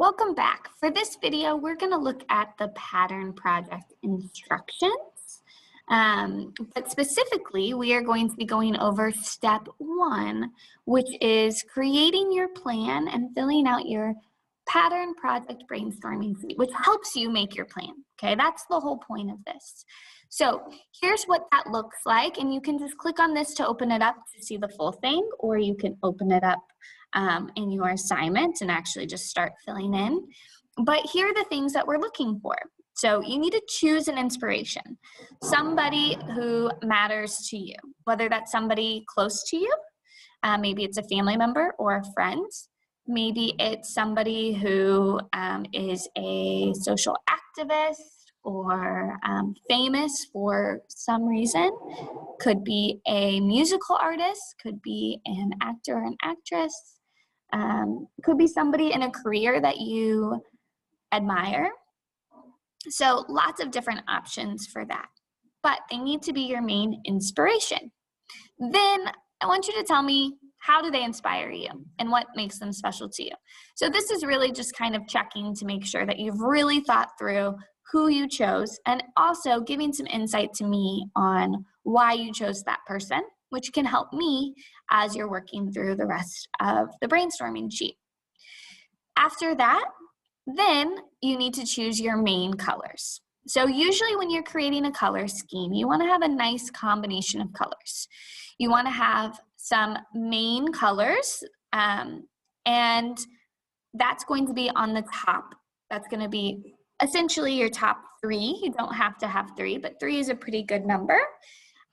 Welcome back. For this video, we're going to look at the pattern project instructions. But specifically, we are going to be going over step 1, which is creating your plan and filling out your pattern project brainstorming sheet, which helps you make your plan. Okay, that's the whole point of this. So here's what that looks like, and you can just click on this to open it up to see the full thing, or you can open it up in your assignment and actually just start filling in. But here are the things that we're looking for. So you need to choose an inspiration, somebody who matters to you, whether that's somebody close to you, maybe it's a family member or a friend, maybe it's somebody who is a social activist or famous for some reason, could be a musical artist, could be an actor or an actress, could be somebody in a career that you admire. So lots of different options for that, but they need to be your main inspiration. Then I want you to tell me, how do they inspire you and what makes them special to you? So this is really just kind of checking to make sure that you've really thought through who you chose and also giving some insight to me on why you chose that person, which can help me as you're working through the rest of the brainstorming sheet. After that, then you need to choose your main colors. So usually when you're creating a color scheme, you want to have a nice combination of colors. You want to have some main colors, and that's going to be on the top. That's going to be essentially your top 3. You don't have to have 3, but 3 is a pretty good number.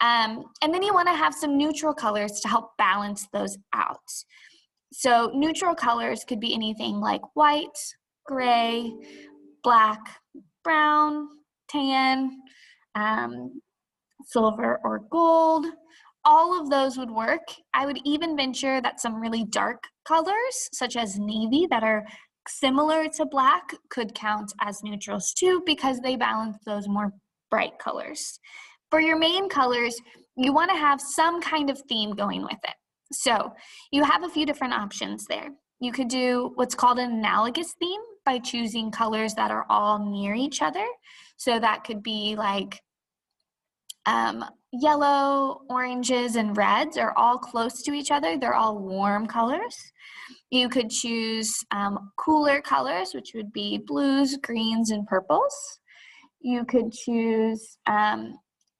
And then you want to have some neutral colors to help balance those out. So neutral colors could be anything like white, gray, black, brown, tan, silver or gold. All of those would work. I would even venture that some really dark colors, such as navy, that are similar to black could count as neutrals too, because they balance those more bright colors. For your main colors, you want to have some kind of theme going with it. So you have a few different options there. You could do what's called an analogous theme by choosing colors that are all near each other. So that could be like yellow, oranges, and reds are all close to each other. They're all warm colors. You could choose cooler colors, which would be blues, greens, and purples. You could choose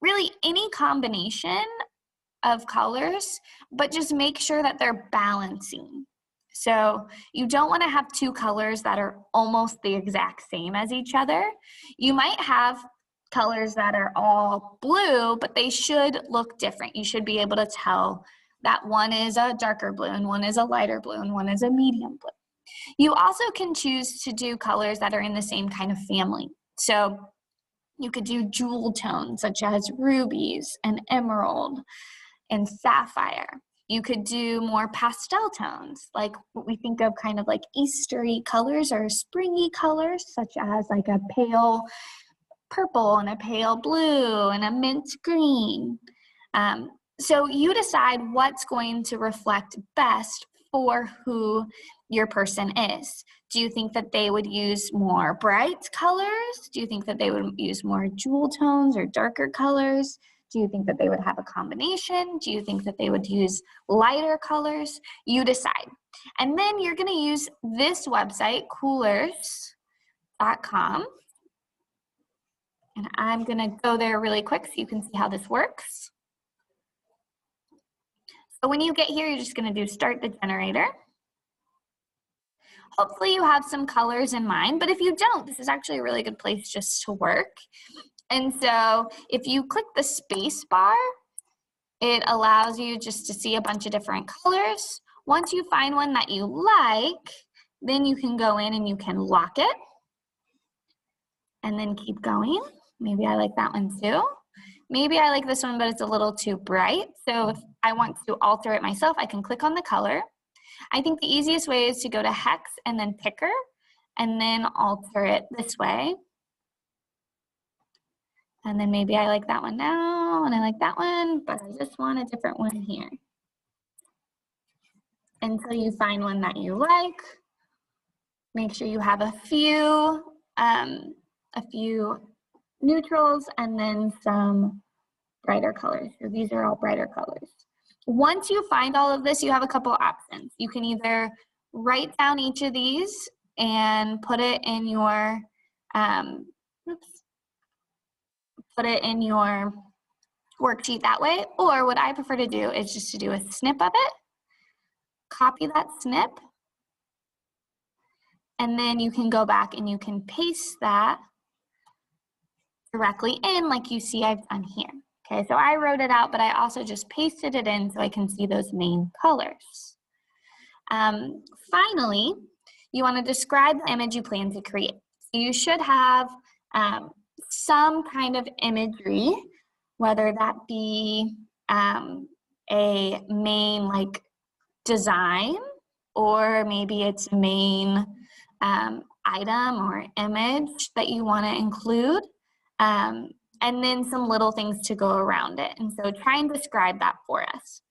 really any combination of colors, but just make sure that they're balancing. So you don't want to have 2 colors that are almost the exact same as each other. You might have colors that are all blue, but they should look different. You should be able to tell that one is a darker blue and one is a lighter blue and one is a medium blue. You also can choose to do colors that are in the same kind of family. So you could do jewel tones such as rubies and emerald and sapphire. You could do more pastel tones, like what we think of kind of like Eastery colors or springy colors, such as like a pale purple and a pale blue and a mint green. So you decide what's going to reflect best for who your person is. Do you think that they would use more bright colors? Do you think that they would use more jewel tones or darker colors? Do you think that they would have a combination? Do you think that they would use lighter colors? You decide. And then you're going to use this website, coolers.com. And I'm going to go there really quick so you can see how this works. So when you get here, you're just going to do start the generator. Hopefully you have some colors in mind, but if you don't, this is actually a really good place just to work. And so if you click the space bar, it allows you just to see a bunch of different colors. Once you find one that you like, then you can go in and you can lock it and then keep going. Maybe I like that one too. Maybe I like this one, but it's a little too bright. So if I want to alter it myself, I can click on the color. I think the easiest way is to go to hex and then picker and then alter it this way. And then maybe I like that one now, and I like that one, but I just want a different one here. Until you find one that you like, Make sure you have a few neutrals and then some brighter colors. So these are all brighter colors. Once you find all of this, you have a couple options. You can either write down each of these and put it in your worksheet that way, or what I prefer to do is just to do a snip of it, copy that snip, and then you can go back and you can paste that directly in like you see I've done here. Okay, so I wrote it out, but I also just pasted it in so I can see those main colors. Finally, you want to describe the image you plan to create. So you should have some kind of imagery, whether that be a main like design, or maybe it's a main item or image that you want to include, and then some little things to go around it. And so try and describe that for us.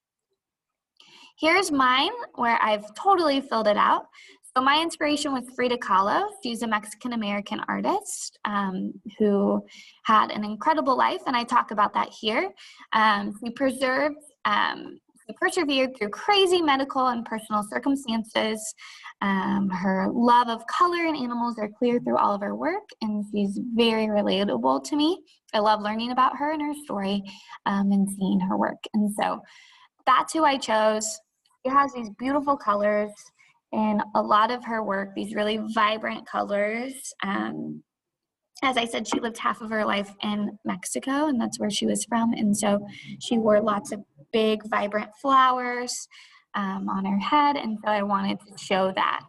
Here's mine where I've totally filled it out. So my inspiration was Frida Kahlo. She's a Mexican-American artist who had an incredible life, and I talk about that here. She persevered through crazy medical and personal circumstances. Her love of color and animals are clear through all of her work, and she's very relatable to me. I love learning about her and her story and seeing her work. And so that's who I chose. She has these beautiful colors in a lot of her work, these really vibrant colors. As I said, she lived half of her life in Mexico, and that's where she was from. And so she wore lots of big, vibrant flowers on her head, and so I wanted to show that.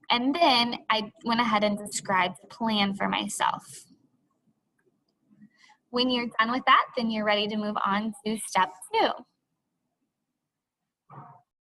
And then I went ahead and described the plan for myself. When you're done with that, then you're ready to move on to step 2.